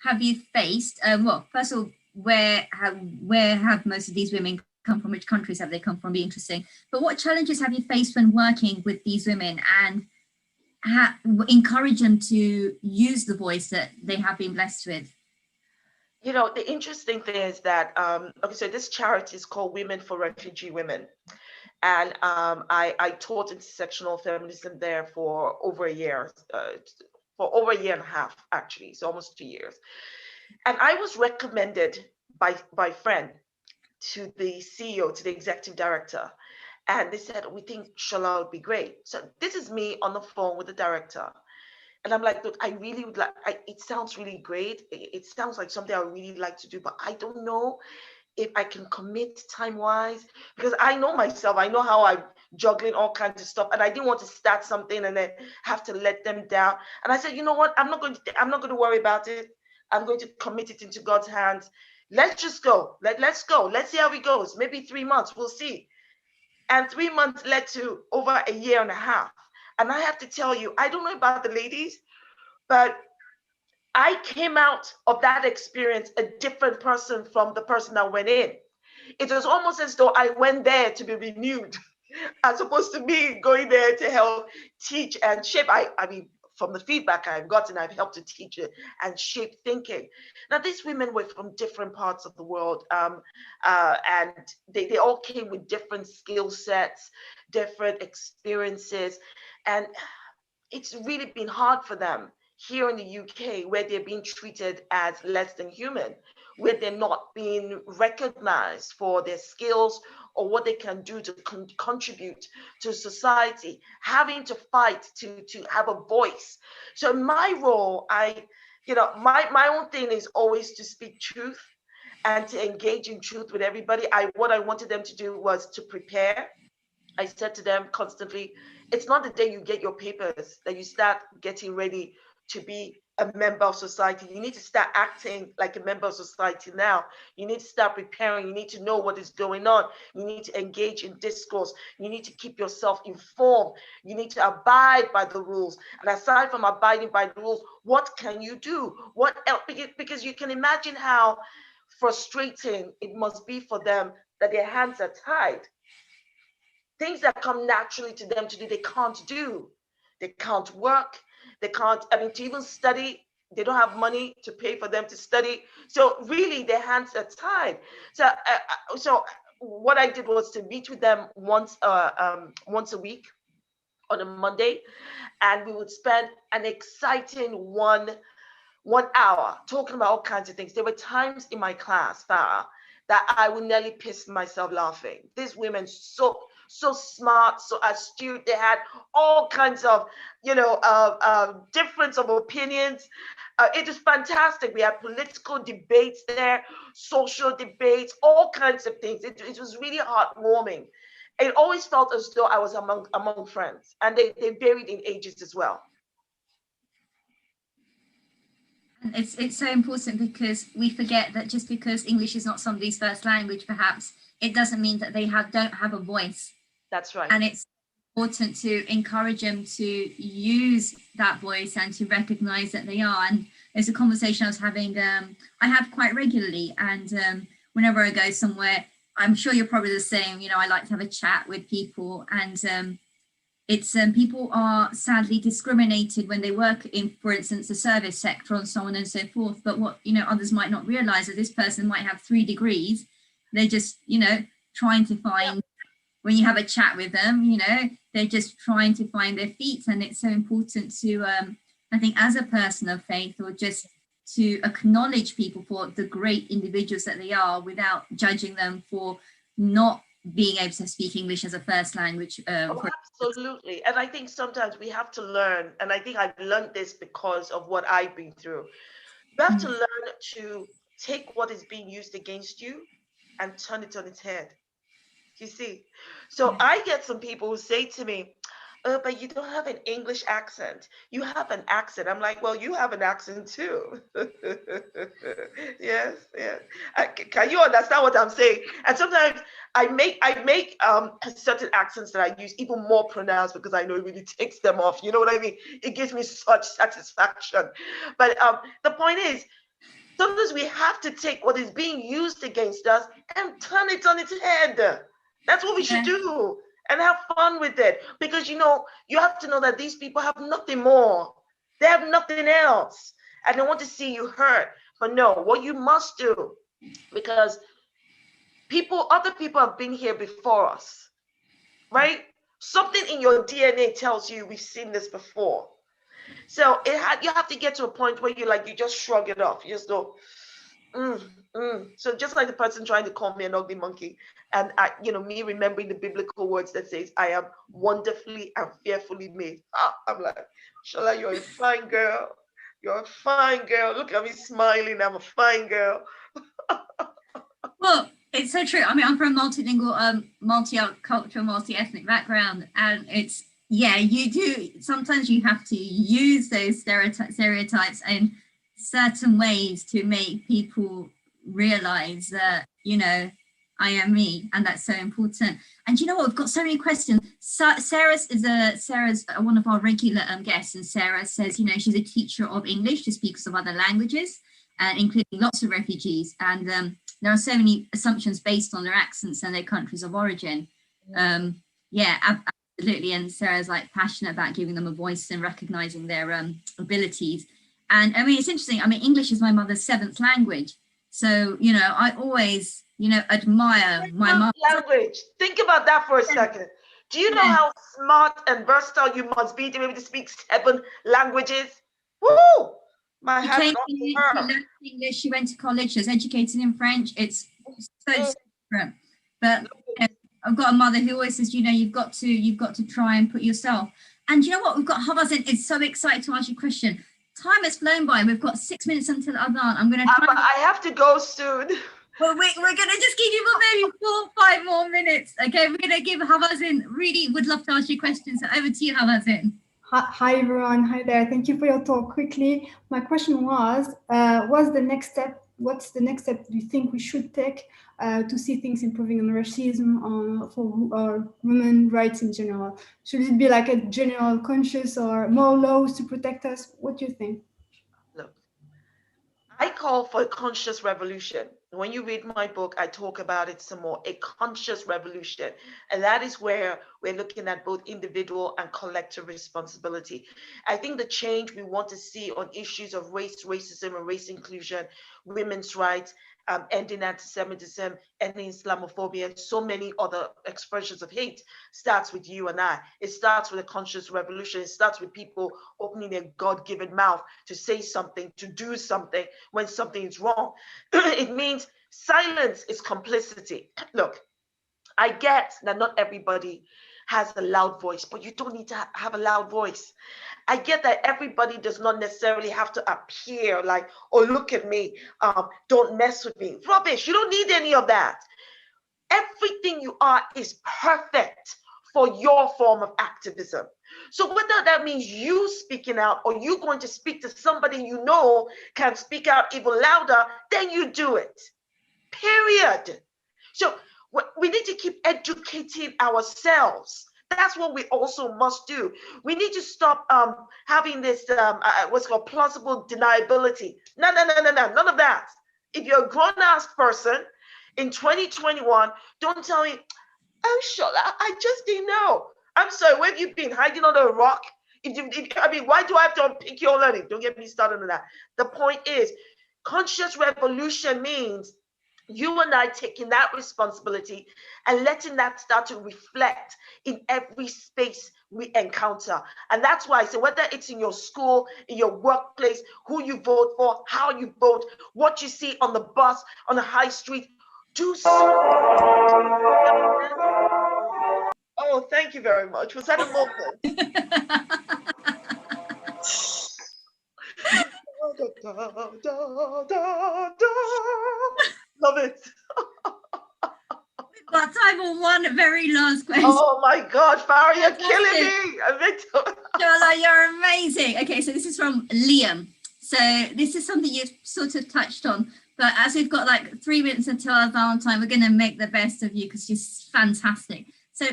have you faced? Well, first of all, where have most of these women come from? Which countries have they come from? Be interesting. But what challenges have you faced when working with these women and encourage them to use the voice that they have been blessed with? The interesting thing is that, so this charity is called Women for Refugee Women. And I taught intersectional feminism there for over a year, for over a year and a half, actually, so almost 2 years. And I was recommended by friend to the CEO, to the executive director. And they said, we think Shola would be great. So this is me on the phone with the director. And I'm like, look, I really would like, it sounds really great. It sounds like something I would really like to do, but I don't know if I can commit time-wise, because I know myself, I know how I'm juggling all kinds of stuff, and I didn't want to start something and then have to let them down. And I said, you know what, I'm not going to worry about it. I'm going to commit it into God's hands. Let's just go. Let's go. Let's see how it goes. Maybe 3 months, we'll see. And 3 months led to over a year and a half. And I have to tell you, I don't know about the ladies, but I came out of that experience a different person from the person that went in. It was almost as though I went there to be renewed, as opposed to me going there to help teach and shape. I mean, from the feedback I've gotten, I've helped to teach it and shape thinking. Now, these women were from different parts of the world, and they all came with different skill sets, different experiences, and it's really been hard for them here in the UK, where they're being treated as less than human, where they're not being recognized for their skills or what they can do to contribute to society, having to fight to have a voice. So my role, my own thing is always to speak truth and to engage in truth with everybody. What I wanted them to do was to prepare. I said to them constantly, it's not the day you get your papers that you start getting ready to be a member of society. You need to start acting like a member of society now. You need to start preparing. You need to know what is going on. You need to engage in discourse. You need to keep yourself informed. You need to abide by the rules. And aside from abiding by the rules, what can you do? What else? Because you can imagine how frustrating it must be for them that their hands are tied. Things that come naturally to them to do, they can't do. They can't work. They can't, to even study, they don't have money to pay for them to study. So really their hands are tied. So what I did was to meet with them once a week on a Monday, and we would spend an exciting one hour talking about all kinds of things. There were times in my class, Farah, that I would nearly piss myself laughing. These women so smart, so astute. They had all kinds of, difference of opinions. It is fantastic. We had political debates there, social debates, all kinds of things. It was really heartwarming. It always felt as though I was among friends, and they varied in ages as well. It's so important, because we forget that just because English is not somebody's first language, perhaps, it doesn't mean that they don't have a voice. That's right. And it's important to encourage them to use that voice and to recognize that they are. And there's a conversation I was having, I have quite regularly, and whenever I go somewhere, I'm sure you're probably the same, I like to have a chat with people, and it's people are sadly discriminated when they work in, for instance, the service sector and so on and so forth. But what others might not realize, that this person might have 3 degrees. They're just trying to find, when you have a chat with them, they're just trying to find their feet. And it's so important to I think, as a person of faith, or just to acknowledge people for the great individuals that they are, without judging them for not being able to speak English as a first language. Absolutely. And I think sometimes we have to learn, and I think I've learned this because of what I've been through. You have to learn to take what is being used against you and turn it on its head. You see? So I get some people who say to me, but you don't have an English accent. You have an accent. I'm like, well, you have an accent too. Yes. Can you understand what I'm saying? And sometimes I make certain accents that I use even more pronounced, because I know it really takes them off. You know what I mean? It gives me such satisfaction. But the point is, sometimes we have to take what is being used against us and turn it on its head. That's what we should do. And have fun with it, because you have to know that these people have nothing more. They have nothing else, and they want to see you hurt. But no, what you must do, because other people have been here before us. right? Something in your DNA tells you we've seen this before. So you have to get to a point where you just shrug it off. You just go, So just like the person trying to call me an ugly monkey, and me remembering the biblical words that says, I am wonderfully and fearfully made. I'm like, Shola, you're a fine girl. You're a fine girl. Look at me smiling. I'm a fine girl. Well, it's so true. I mean, I'm from a multilingual, multicultural, multi-ethnic background, and it's, yeah, you do. Sometimes you have to use those stereotypes in certain ways to make people realize that, I am me, and that's so important. And you know what? We've got so many questions. Sarah's one of our regular guests, and Sarah says, she's a teacher of English to speakers of other languages, including lots of refugees. And there are so many assumptions based on their accents and their countries of origin. Yeah, absolutely. And Sarah's passionate about giving them a voice and recognizing their abilities. And I mean, it's interesting. I mean, English is my mother's 7th language. So, I always, admire my mother. Language. Think about that for a second. Do you know how smart and versatile you must be to be able to speak 7 languages? Woo! My She hat came off here, to she her. learned English, she went to college, she was educated in French. It's so different. But I've got a mother who always says, you've got to try and put yourself. And you know what? We've got Havazin is so excited to ask you a question. Time has flown by. We've got 6 minutes until Adhan. I'm going to try. I have to go soon. Well, we're going to just give you maybe 4 or 5 more minutes. Okay, we're going to give Havazin. Really would love to ask you questions. So over to you, Havazin. Hi everyone. Hi there. Thank you for your talk. Quickly, my question was, what's the next step do you think we should take to see things improving on racism, for women's rights in general? Should it be like a general conscious or more laws to protect us? What do you think? Look, I call for a conscious revolution. When you read my book, I talk about it some more, a conscious revolution. And that is where we're looking at both individual and collective responsibility. I think the change we want to see on issues of race, racism, and race inclusion, women's rights, ending anti-Semitism, ending Islamophobia, and so many other expressions of hate starts with you and I. It starts with a conscious revolution. It starts with people opening their God-given mouth to say something, to do something when something is wrong. It means silence is complicity. Look, I get that not everybody has a loud voice, but you don't need to have a loud voice. I get that everybody does not necessarily have to appear like, oh, look at me, don't mess with me. Rubbish, you don't need any of that. Everything you are is perfect for your form of activism. So whether that means you speaking out or you going to speak to somebody you know can speak out even louder, then you do it, period. So we need to keep educating ourselves. That's what we also must do. We need to stop having this what's called plausible deniability. No, none of that. If you're a grown-ass person in 2021, don't tell me, oh, Shola, I just didn't know. I'm sorry, where have you been? Hiding under a rock? I mean, why do I have to unpick your learning? Don't get me started on that. The point is, conscious revolution means you and I taking that responsibility and letting that start to reflect in every space we encounter. And that's why I say, whether it's in your school, in your workplace, who you vote for, how you vote, what you see on the bus, on the high street, do something. Oh, thank you very much. Was that a moment? Love it. We've got time for one very last question. Oh my God, Farah, you're killing me. Shola, you're amazing. Okay, so this is from Liam. So this is something you've sort of touched on, but as we've got like 3 minutes until our Valentine, we're going to make the best of you because you're fantastic. So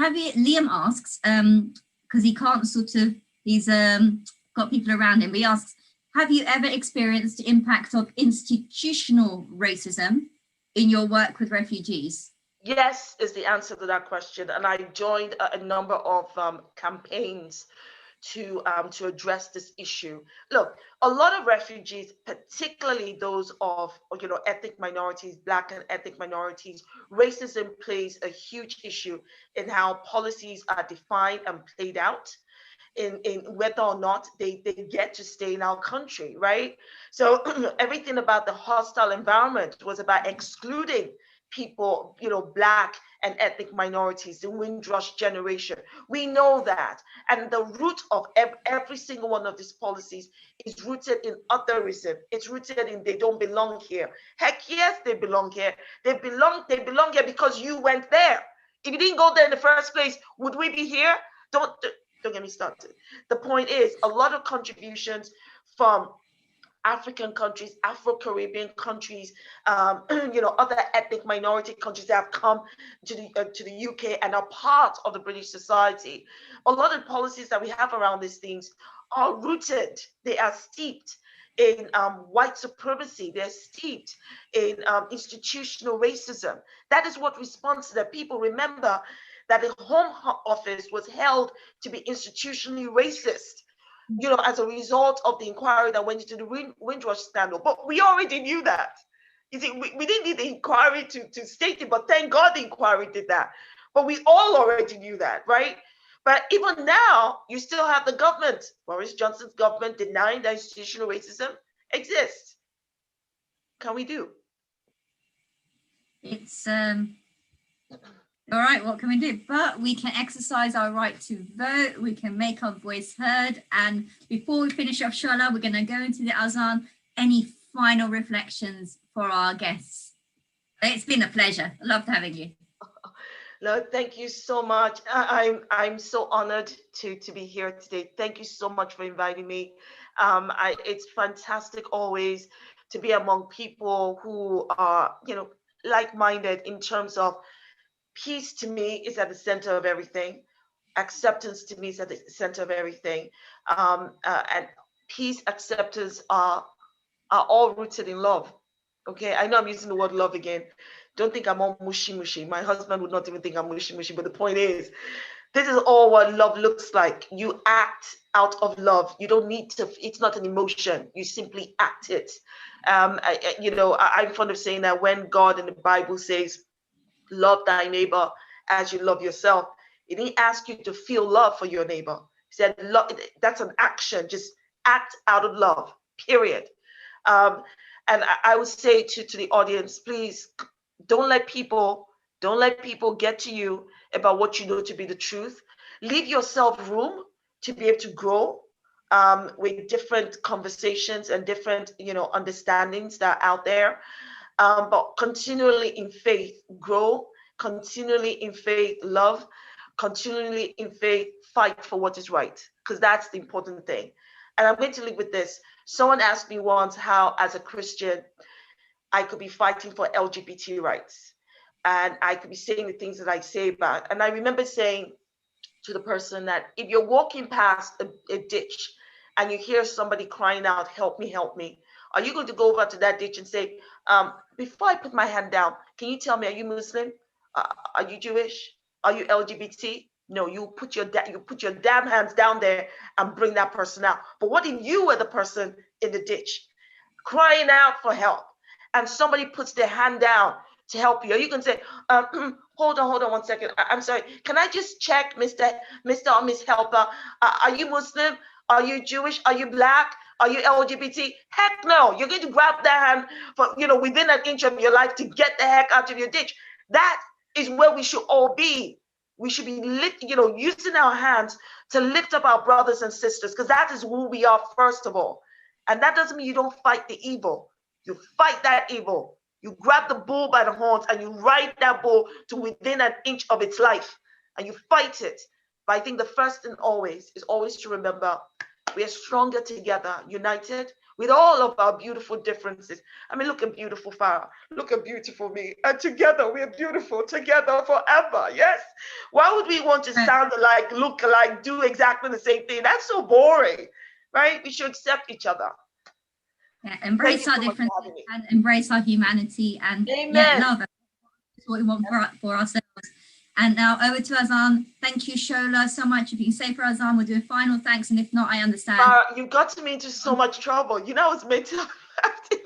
Liam asks, because he can't he's got people around him, but he asks, have you ever experienced the impact of institutional racism in your work with refugees? Yes, is the answer to that question. And I joined a number of campaigns to address this issue. Look, a lot of refugees, particularly those of ethnic minorities, Black and ethnic minorities, racism plays a huge issue in how policies are defined and played out, in whether or not they get to stay in our country, right? So everything about the hostile environment was about excluding people, Black and ethnic minorities, the Windrush generation. We know that. And the root of every single one of these policies is rooted in otherism. It's rooted in they don't belong here. Heck yes, they belong here. They belong here because you went there. If you didn't go there in the first place, would we be here? Don't get me started. The point is, a lot of contributions from African countries, Afro-Caribbean countries, other ethnic minority countries that have come to the UK and are part of the British society. A lot of policies that we have around these things are rooted, they are steeped in white supremacy, they're steeped in institutional racism. That is what responds to that. People remember that the Home Office was held to be institutionally racist, as a result of the inquiry that went into the Windrush scandal. But we already knew that. You see, we didn't need the inquiry to state it, but thank God the inquiry did that. But we all already knew that, right? But even now, you still have the government, Boris Johnson's government, denying that institutional racism exists. Can we do? It's all right, what can we do? But we can exercise our right to vote, we can make our voice heard. And before we finish off, Shola, we're going to go into the Azan. Any final reflections for our guests? It's been a pleasure. I loved having you. No, thank you so much. I'm so honored to be here today. Thank you so much for inviting me. It's fantastic always to be among people who are, like-minded in terms of peace. To me is at the center of everything. Acceptance to me is at the center of everything. And peace, acceptance are all rooted in love. Okay, I know I'm using the word love again. Don't think I'm all mushy. My husband would not even think I'm mushy. But the point is, this is all what love looks like. You act out of love. You don't need to, it's not an emotion. You simply act it. I'm fond of saying that when God in the Bible says, love thy neighbor as you love yourself, he didn't ask you to feel love for your neighbor. He said, love, that's an action. Just act out of love, period. And I would say to the audience, please don't let people get to you about what you know to be the truth. Leave yourself room to be able to grow with different conversations and different understandings that are out there. But continually in faith, grow, continually in faith, love, continually in faith, fight for what is right, because that's the important thing. And I'm going to leave with this. Someone asked me once how, as a Christian, I could be fighting for LGBT rights. And I could be saying the things that I say about. And I remember saying to the person that if you're walking past a ditch and you hear somebody crying out, help me, are you going to go over to that ditch and say, before I put my hand down, can you tell me, are you Muslim? Are you Jewish? Are you LGBT? No, you put your damn hands down there and bring that person out. But what if you were the person in the ditch crying out for help and somebody puts their hand down to help you? Are you going to say, hold on 1 second. I'm sorry. Can I just check, Mr. or Miss Helper? Are you Muslim? Are you Jewish? Are you Black? Are you LGBT? Heck no. You're going to grab that hand for, within an inch of your life to get the heck out of your ditch. That is where we should all be. We should be using our hands to lift up our brothers and sisters, because that is who we are first of all. And that doesn't mean you don't fight the evil. You fight that evil. You grab the bull by the horns and you ride that bull to within an inch of its life and you fight it. But I think the first thing always is always to remember we are stronger together, united, with all of our beautiful differences. I mean, look at beautiful Farah. Look at beautiful me. And together, we are beautiful, together forever. Yes? Why would we want to sound alike, look alike, do exactly the same thing? That's so boring, right? We should accept each other. Yeah, embrace our differences and embrace our humanity and love. That's what we want for ourselves. And now over to Azan. Thank you, Shola, so much. If you can say for Azan, we'll do a final thanks. And if not, I understand. You got me into so much trouble. You know, I was meant to.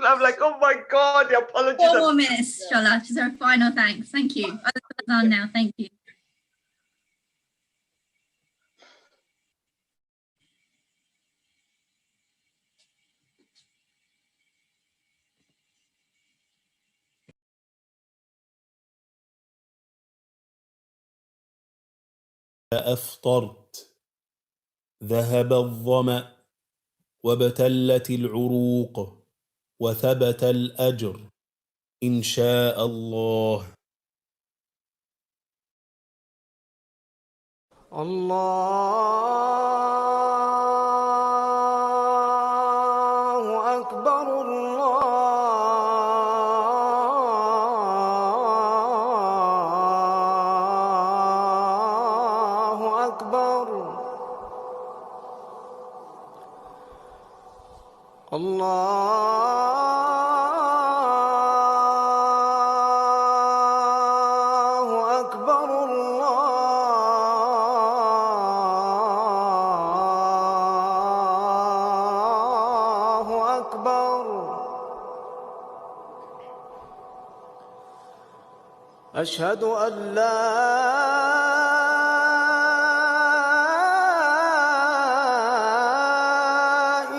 I'm like, oh my God, the apologies. 4 more minutes, Shola. Just a final thanks. Thank you. Over to Azan now. Thank you. أفطرت ذهب الظمأ وابتلت العروق وثبت الأجر إن شاء الله. الله أكبر الله أكبر الله أكبر الله أكبر أشهد أن لا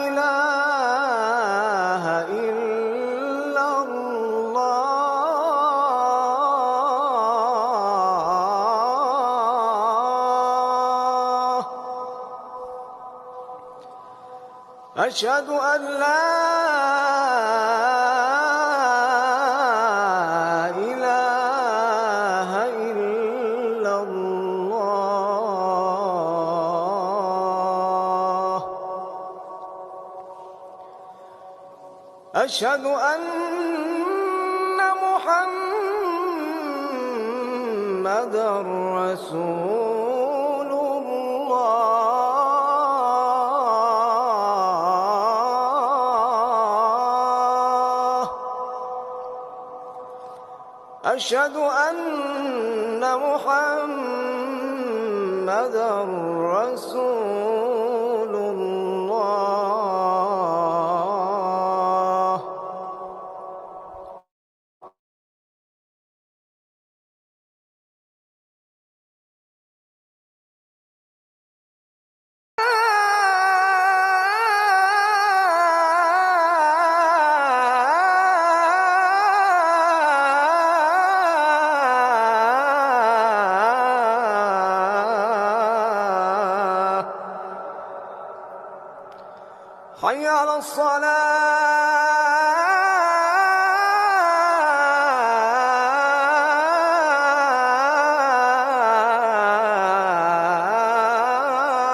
إله إلا الله أشهد أن لا إله إلا الله أشهد أن محمدًا رسول الله أشهد أن محمدًا رسول الله حي على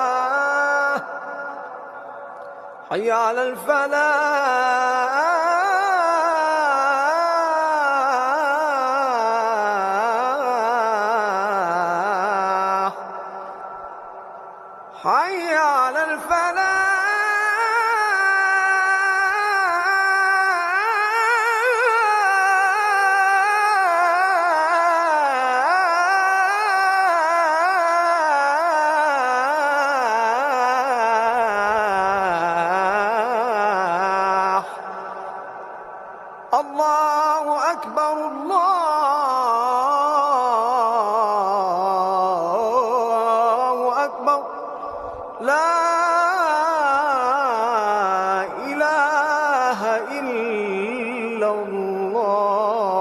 الصلاة حي على الفلاح حي على الفلاح الله أكبر الله أكبر لا إله إلا الله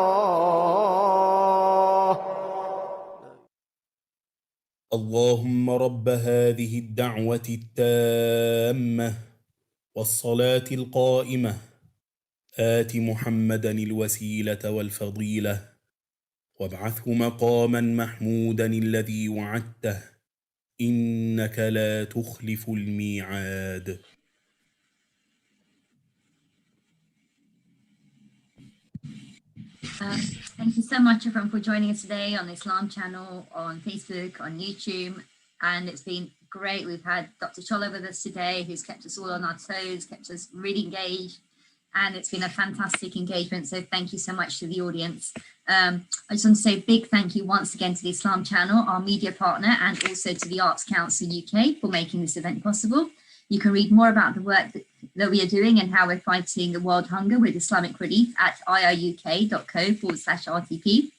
اللهم رب هذه الدعوة التامة والصلاة القائمة آت محمدا الوسيلة والفضيلة وابعثه مقاما محمودا الذي وعدته إنك لا تخلف الميعاد. Thank you so much, everyone, for joining us today on the Islam channel, on Facebook, on YouTube. And it's been great. We've had Dr. Shola with us today, who's kept us all on our toes, kept us really engaged. And it's been a fantastic engagement. So thank you so much to the audience. I just want to say a big thank you once again to the Islam Channel, our media partner, and also to the Arts Council UK for making this event possible. You can read more about the work that we are doing and how we're fighting the world hunger with Islamic relief at iiuk.co/RTP.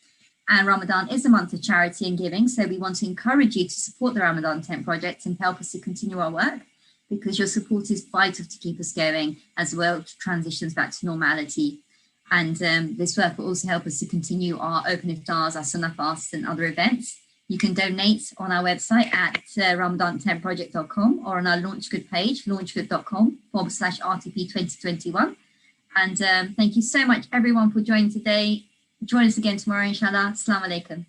And Ramadan is a month of charity and giving, so we want to encourage you to support the Ramadan Tent Project and help us to continue our work, because your support is vital to keep us going as well to transitions back to normality. And this work will also help us to continue our open iftars, our sunnah fasts and other events. You can donate on our website at ramadantentproject.com or on our LaunchGood page, launchgood.com/RTP 2021. And thank you so much everyone for joining today. Join us again tomorrow, inshallah. Assalamu alaikum.